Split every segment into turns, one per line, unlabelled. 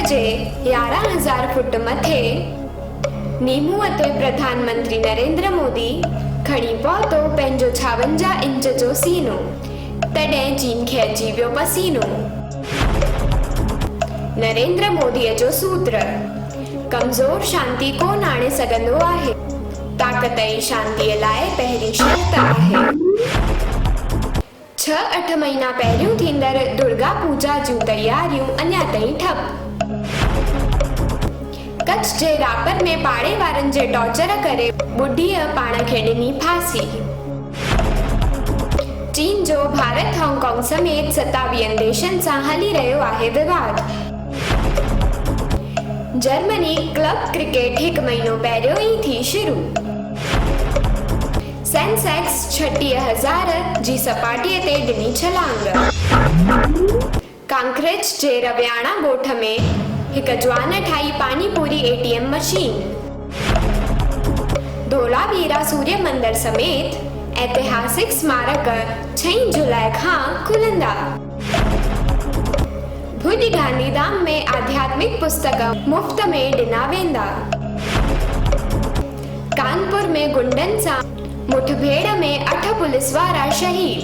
जे 11,000 foot मथे नीमू ते प्रधानमंत्री नरेंद्र मोदी खणी पहुतो पंहिंजो 56 इंच जो सीनो, तॾहिं चीन खे अची वियो पसीनो। नरेंद्र मोदीअ जो सूत्र, कमज़ोर शांति कोन आणे सघंदो आहे, ताक़त ऐं शांतीअ लाइ पहिरीं शर्त आहे। 6-8 महीना पहिरियों थींदड़ दुर्गा पूजा जूं तैयारियूं अञा ताईं ठप। कच्छ जे रापर में पाड़े वारनि जे टॉर्चर करे बुढ़ीअ पाण खे ॾिनी फांसी। चीन जो भारत हांगकांग समेत 27 देशनि सां हली रहियो आहे विवाद। जर्मनी क्लब क्रिकेट 1 महीनो पहिरियों ई थी शुरू। सेंसेक्स 36,000 जी सपाटीअ ते ॾिनी छलांग। कांकरेज जे रवियाणा ॻोठ में हिक जवान ठाही पानीपुरी ATM मशीन। धोलावीरा सूर्य मंदिर समेत ऐतिहासिक स्मारक 6 जुलाई खां खुलंदा। भुज गांधीधाम में आध्यात्मिक पुस्तक मुफ्त में ॾिना वेंदा। कानपुर में गुंडनि सां मुठभेड़ में 8 पुलिस वारा शहीद।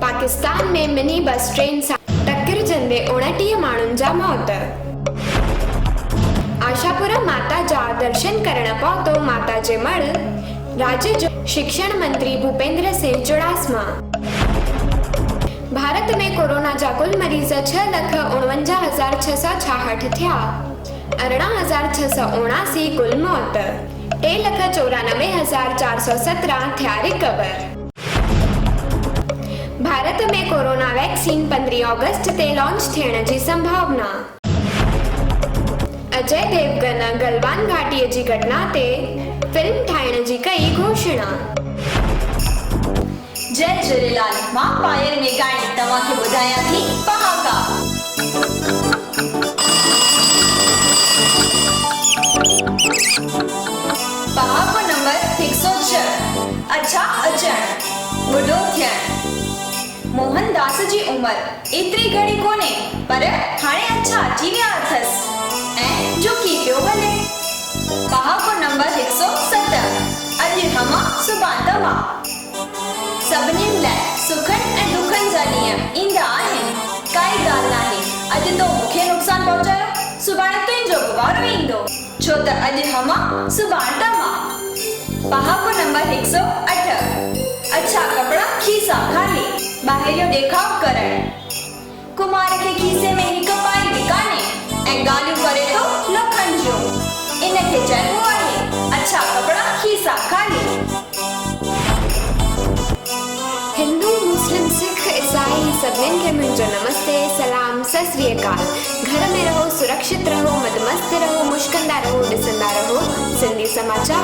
पाकिस्तान में मिनी बस ट्रेन सां टकरजंदे 29 माण्हुनि जा मौत। आशापुरा माता जा दर्शन करण पहुतो माता जे मढ़ राज्य जो शिक्षण मंत्री भूपेंद्र सिंह चुड़ासमा। भारत में कोरोना जा कुल मरीज 6,49,666 थिया। 18,679 कुल मौत। 3,94,417 थिया रिकवर। भारत में कोरोना वैक्सीन 15 अगस्त ते लॉन्च थियण जी संभावना। अजय देवगन गलवान घाटीअ जी घटना ते फिल्म ठाहिण जी कई घोषणा।
जय झूलेलाल, मां पायल मेघाणी तव्हांखे ॿुधायां थी पहाका। पहाको नंबर 106। अच्छा अचण, बुढ़ो थियण। मोहनदास जी उम्र एतरी घणी कोन्हे, पर हाणे अच्छा अची विया अथसि ऐं झुकी पियो भले। पहाको नंबर 107। अॼु हमा सुभाणे तव्हां। सभिनीनि लाइ सुखनि ऐं दुखनि जा ॾींहं ईंदा आहिनि। काई ॻाल्हि नाहे, अॼु तो मूंखे नुक़सानु पहुचायो, सुभाणे तुंहिंजो बि वारो ईंदो, छो त अॼु हमा सुभाणे तव्हां। पहाको नंबर 108। अच्छा कपड़ा खीसा खाली, ॿाहिरियों ॾेखाव करण। कुमार खे खीसे में हिकु पाई बि कान्हे ऐं ॻाल्हियूं करे थो लखनि जूं, इनखे चइबो आहे अच्छा कपड़ा खीसा खाली।
हिंदू मुस्लिम सिख ईसाई सभिनीनि खे मुंहिंजो नमस्ते, सलाम, सत श्री अकाल। घर में रहो, सुरक्षित रहो, मदमस्त रहो, मुश्किंदा रहो, ॾिसंदा रहो सिंधी समाचार।